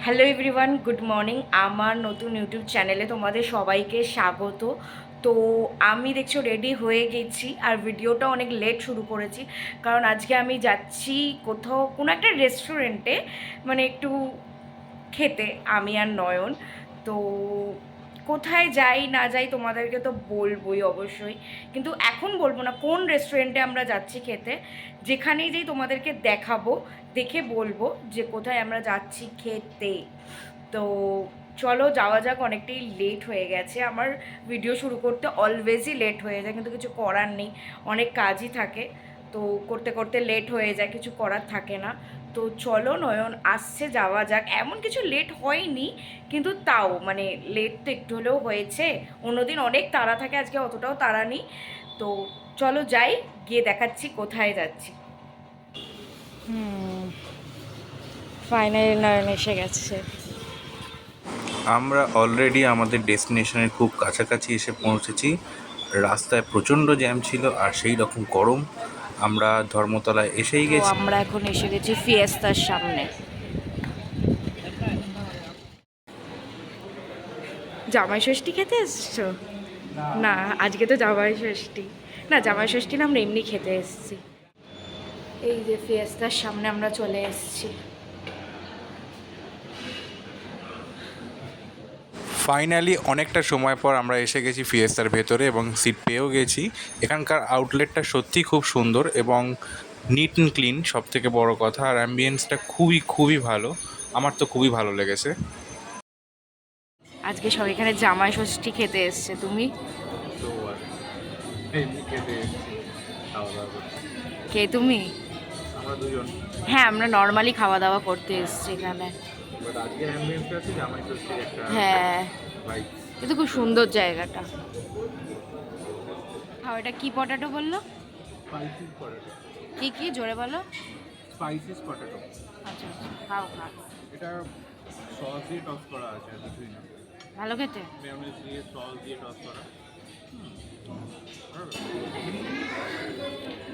Hello everyone, good morning. আমার নতুন YouTube চ্যানেলে তোমাদের সবাইকে স্বাগত। তো আমি দেখছো রেডি হয়ে গেছি, আর ভিডিওটা অনেক লেট শুরু করেছি কারণ আজকে আমি যাচ্ছি কোথাও, কোনো একটা রেস্টুরেন্টে, মানে একটু খেতে, আমি আর নয়ন। তো কোথায় যাই না যাই তোমাদেরকে তো বলবোই অবশ্যই, কিন্তু এখন বলবো না কোন রেস্টুরেন্টে আমরা যাচ্ছি খেতে। যেখানেই যাই তোমাদেরকে দেখাবো, দেখে বলবো যে কোথায় আমরা যাচ্ছি খেতে। তো চলো যাওয়া যাক, অনেকটাই লেট হয়ে গেছে। আমার ভিডিও শুরু করতে অলওয়েজই লেট হয়ে যায়, কিন্তু কিছু করার নেই, অনেক কাজই থাকে, তো করতে করতে লেট হয়ে যায়, কিছু করার থাকে না। তো চলো, নয়ন আসছে, যাওয়া যাক। এমন কিছু লেট হয়নি, কিন্তু তাও মানে লেট তো একটু হলেও হয়েছে। অন্যদিন অনেক তাড়া থাকে, আজকে অতটাও তাড়া নেই। তো চলো যাই, গিয়ে দেখাচ্ছি কোথায় যাচ্ছি। ফাইনালি নয়ন এসে গেছে। আমরা অলরেডি আমাদের ডেস্টিনেশনের খুব কাছাকাছি এসে পৌঁছেছি। রাস্তায় প্রচণ্ড জ্যাম ছিল আর সেই রকম গরম। আমরা ধর্মতলায় এসেই তো গেছি। আমরা এখন এসে গেছি ফিয়েস্তার সামনে। জামাই ষষ্ঠী খেতে এসছো? না, আজকে তো জামাই ষষ্ঠী। না, জামাই ষষ্ঠী না, আমরা এমনি খেতে এসেছি। এই যে ফিয়েস্তার সামনে আমরা চলে এসেছি। ফাইনালি অনেকটা সময় পর আমরা এসে গেছি ফিয়েস্তার ভেতরে এবং সিট পেয়েও গেছি। এখানকার আউটলেটটা সত্যি খুব সুন্দর এবং নিট অ্যান্ড ক্লিন, সব থেকে বড় কথা। আর অ্যাম্বিয়েন্সটা খুবই খুবই ভালো, আমার তো খুবই ভালো লেগেছে। আজকে সব এখানে জামাই ষষ্ঠী খেতে এসছে, তুমি? কে তুমি? আমরা দুজন। হ্যাঁ, আমরা নর্মালি খাওয়া দাওয়া করতে এসছি এখানে। বাট আজকের অ্যাম্বিয়েন্সটা আছে জামাই ষষ্ঠীর একটা হ্যাঁ, ভাইব। কিন্তু খুব সুন্দর জায়গাটা। খাও, এটা কি পটাটো বললো? Spices potato. কি কি জোরে বলো। Spices potato. আচ্ছা আচ্ছা, খাও খাও। এটা সস দিয়ে টস করা আছে, আর কিছুই না। ভালো খেতে। মেয়োনিজ দিয়ে সস দিয়ে টস করা।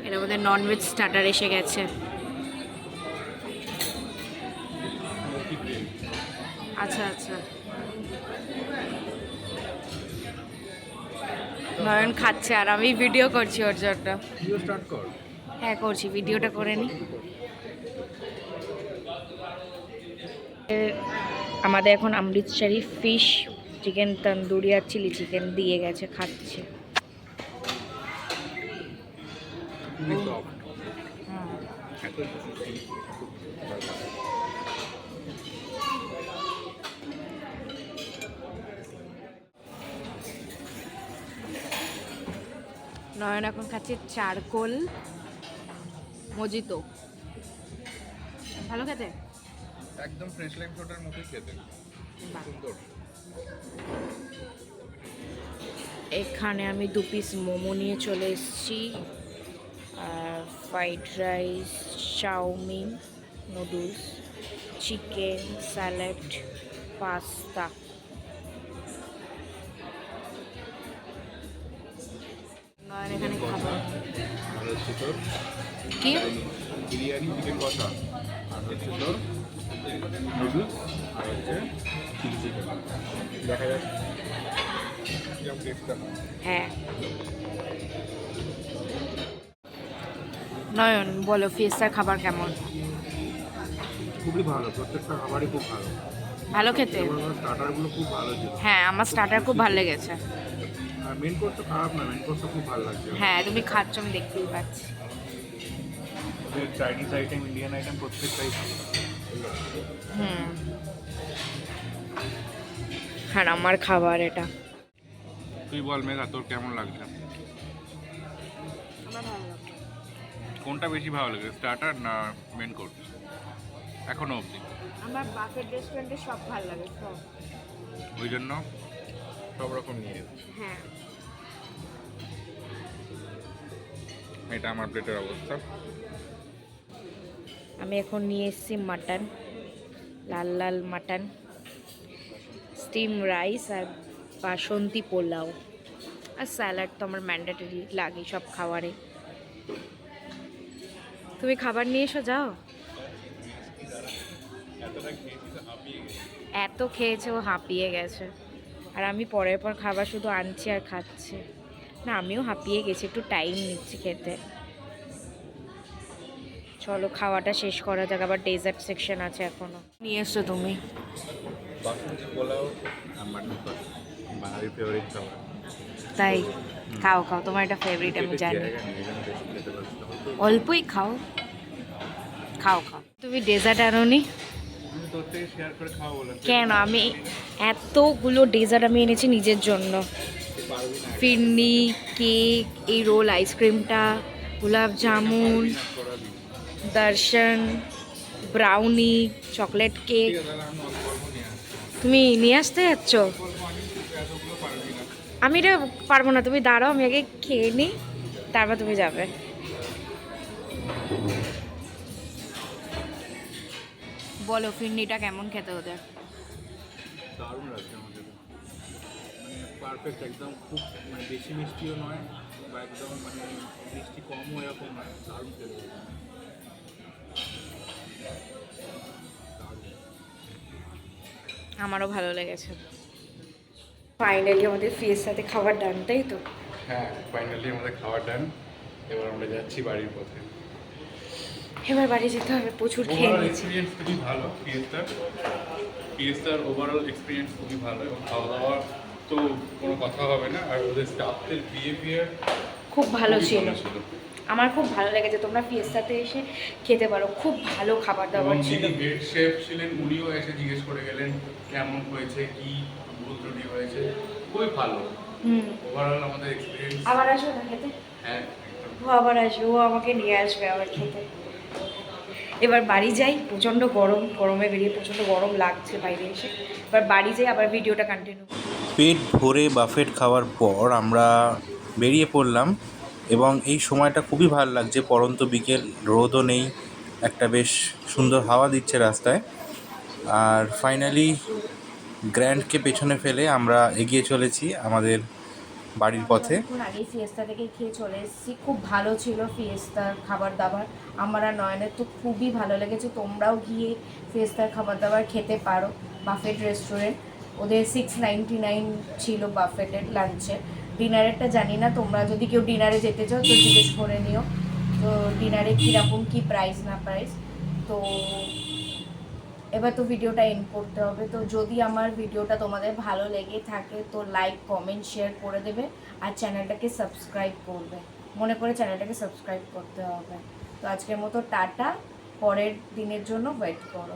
এর মধ্যে ননভেজ স্টার্টার এসে গেছে। আচ্ছা আচ্ছা। নয়ন খাচ্ছে আর আমি ভিডিও করছি ওর জন্য। ভিডিও স্টার্ট কর। হ্যাঁ করছি, ভিডিওটা করে নি। আমাদের এখন অমৃতসরি ফিশ, চিকেন তন্দুরি আর চিলি চিকেন দিয়ে গেছে, খাচ্ছে। খুবই সফট। নয়ন এখন খাচ্ছে চারকোল মজিতো। ভালো খেতে। একদম ফ্রেশ লাইম সোডার মতোই খেতে। বাহ। সুন্দর। এখানে আমি 2 পিস মোমো নিয়ে চলে এসেছি, আর fried rice, chowmein, noodles, chicken, salad, pasta. Nayan এখানে খাবার আর হচ্ছে তোর কি? বিরিয়ানি, চিকেন কষা, আর হচ্ছে তোর নুডলস, আর হচ্ছে চিলি চিকেন। দেখা যাক কিরকম টেস্টটা হয়। হ্যাঁ। নয়ন বলো, ফিয়েস্তার খাবার কেমন? খুবই ভালো, প্রত্যেকটা খাবারই খুব ভালো। ভালো খেতে। এবং স্টার্টারগুলো খুব ভালো ছিল। হ্যাঁ, আমার স্টার্টার খুব ভালো লেগেছে। আর মেন কোর্সটা খারাপ না, মেন কোর্সটা খুব ভালো লাগছে। হ্যাঁ, তুমি খাচ্ছ, আমি দেখতেই পাচ্ছি। চাইনিজ আইটেম, ইন্ডিয়ান আইটেম প্রত্যেকটাই ভালো। হুম। হ্যাঁ, আমার খাবার এটা। তুই বল মেঘা, তোর কেমন লাগছে? আমার ভালো লাগে। কোনটা বেশি ভালো লাগে, স্টার্টার না মেন কোর্স এখনো অবধি? আমার বাফেট রেস্টুরেন্টে সব ভালো লাগে, সব। ওই জন্য সব রকম নিয়ে এসেছি। হ্যাঁ। এটা আমার প্লেটের অবস্থা। আমি এখন নিয়ে এসেছি মাটন, লাল লাল মাটন, স্টিম রাইস আর বাসন্তী পোলাও, আর স্যালাড তো আমার ম্যান্ডেটরি লাগে সব খাবারে। তুমি খাবার নিয়ে এসো, যাও। এত খেয়েছে ও হাঁপিয়ে গেছে, আর আমি পরের পর খাবার শুধু আনছি আর খাচ্ছি। না আমিও হাঁপিয়ে গেছি, একটু টাইম নিচ্ছি খেতে। চলো খাওয়াটা শেষ করা যাক, আবার ডেজার্ট সেকশন আছে এখনো। নিয়ে এসছো তুমি? বাসন্তী পোলাও আর মাটন কষা, বাঙালির ফেভারিট খাবার। তাই? খাও খাও, তোমার এটা ফেভারিট আমি জানি। জায়গা নেই, এখানে বেশি খেতে পারছি না। অল্পই খাও, খাও খাও। তুমি ডেজার্ট আনোনি আমি তোর থেকে শেয়ার করে খাওয়া বলে কেন? আমি এতগুলো ডেজার্ট আমি এনেছি নিজের জন্য। পারবি না, ফিরনি, কেক, এই রোল আইসক্রিমটা, গোলাপ জামুন, না করাবি। দর্শন, ব্রাউনি, চকলেট কেক। ঠিক আছে, তাহলে আমি অল্প অল্প নিয়ে আসছি। তুমি নিয়ে আসতে যাচ্ছ? অল্প আনি, তুই এতগুলো পারবি না। আমি এটা পারবো না, তুমি দাঁড়াও, আমি আগে খেয়ে নিই, তারপর তুমি যাবে। বলো ফিরনিটা কেমন খেতে ওদের? দারুণ লাগছে আমাদের, মানে পারফেক্ট একদম, খুব মানে বেশি মিষ্টিও নয় বা একদম মানে মিষ্টি কমও এরকম নয়, দারুণ খেতে হবে। আমারও ভালো লেগেছে। ফাইনালি আমাদের ফিয়ের সাথে খাবার ডান, তাই তো? হ্যাঁ, ফাইনালি আমাদের খাওয়া ডান। এবার আমরা যাচ্ছি বাড়ির পথে। এবার বাড়ি যেতে হবে, প্রচুর খেয়ে ওভারঅল নিয়েছি। এক্সপিরিয়েন্স খুবই ভালো ফিয়েস্তার ওভারঅল এক্সপিরিয়েন্স খুবই ভালো, এবং খাওয়া দাওয়া তো কোনো কথা হবে না, আর ওদের স্টাফদের বিহেভিয়ার খুব ভালো ছিল, আমার খুব ভালো লেগেছে। তোমরা ফিয়েস্তাতে এসে খেতে পারো, খুব ভালো খাবার এবং দাবার ছিল। যিনি হেড শেফ ছিলেন উনিও এসে জিজ্ঞেস করে গেলেন কেমন হয়েছে, কি ভুল ত্রুটি হয়েছে, খুবই ভালো। হুম। ওভারঅল আমাদের এক্সপিরিয়েন্স। আবার আসবে না খেতে? হ্যাঁ, ও আবার আসবে, ও আমাকে নিয়ে আসবে আবার খেতে। এবার বাড়ি যাই, প্রচণ্ড গরম, গরমে বেরিয়ে প্রচণ্ড গরম লাগছে বাইরে এসে। এবার বাড়ি যাই, আবার ভিডিওটা কন্টিনিউ। পেট ভরে বাফেট খাওয়ার পর আমরা বেরিয়ে পড়লাম, এবং এই সময়টা খুবই ভালো লাগছে, পরন্ত বিকেল, রোদও নেই, একটা বেশ সুন্দর হাওয়া দিচ্ছে রাস্তায়। আর ফাইনালি গ্র্যান্ডকে পেছনে ফেলে আমরা এগিয়ে চলেছি আমাদের বাড়ির পথে। অনেকক্ষণ আগেই ফিয়েস্তা থেকে খেয়ে চলে এসেছি, খুব ভালো ছিল ফিয়েস্তার খাবার দাবার। আমার আর নয়নের তো খুবই ভালো লেগেছে। তোমরাও গিয়ে ফিয়েস্তার খাবার দাবার খেতে পারো। বাফেট রেস্টুরেন্ট, ওদের 699 ছিল বাফেটের লাঞ্চে। ডিনারেরটা জানি না, তোমরা যদি কেউ ডিনারে যেতে চাও তো জিজ্ঞেস করে নিও তো ডিনারে কীরকম কী প্রাইস না প্রাইস। তো এবার তো ভিডিওটা এন্ড করতে হবে। তো যদি আমার ভিডিওটা তোমাদের ভালো লেগে থাকে তো লাইক কমেন্ট শেয়ার করে দেবে, আর চ্যানেলটাকে সাবস্ক্রাইব করবে, মনে করে চ্যানেলটাকে সাবস্ক্রাইব করতে হবে। তো আজকের মতো টাটা, পরের দিনের জন্য ওয়েট করো।